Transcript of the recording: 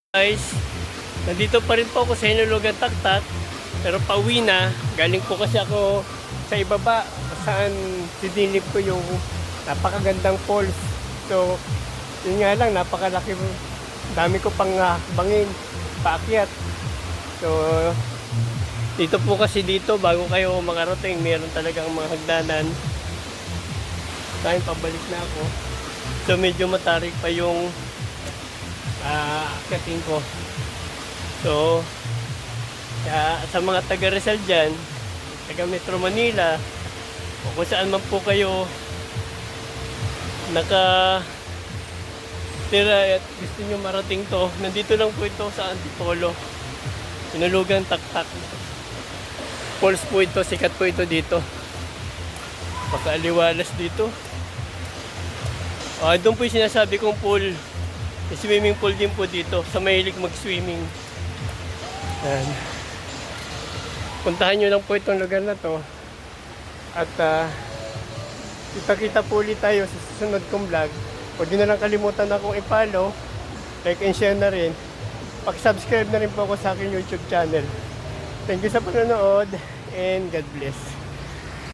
Guys, nandito pa rin po ako sa Hinulugan Taktak, pero pauwi na. Galing po kasi ako sa ibaba saan sidinip ko yung napakagandang falls. So yun nga lang, napakalaki, dami ko pang bangin paakyat. So dito po kasi, dito bago kayo makarating, meron talagang mga hagdanan. Dahil pabalik na ako, so medyo matarik pa yung akyatin ko. So sa mga taga Rizal dyan, taga Metro Manila, o kung saan man po kayo naka tira at gusto nyo marating to, nandito lang po ito sa Antipolo, Hinulugan Taktak Falls po ito. Sikat po ito dito, pakaaliwalas dito. Doon po yung sinasabi kong pool, swimming pool din po dito sa mahilig mag-swimming. Puntahan nyo lang po itong lugar na to. At kita-kita po ulit tayo sa susunod kong vlog. Huwag nyo na lang kalimutan akong i-follow, like and share na rin. Pag-subscribe na rin po ako sa aking YouTube channel. Thank you sa panonood and God bless.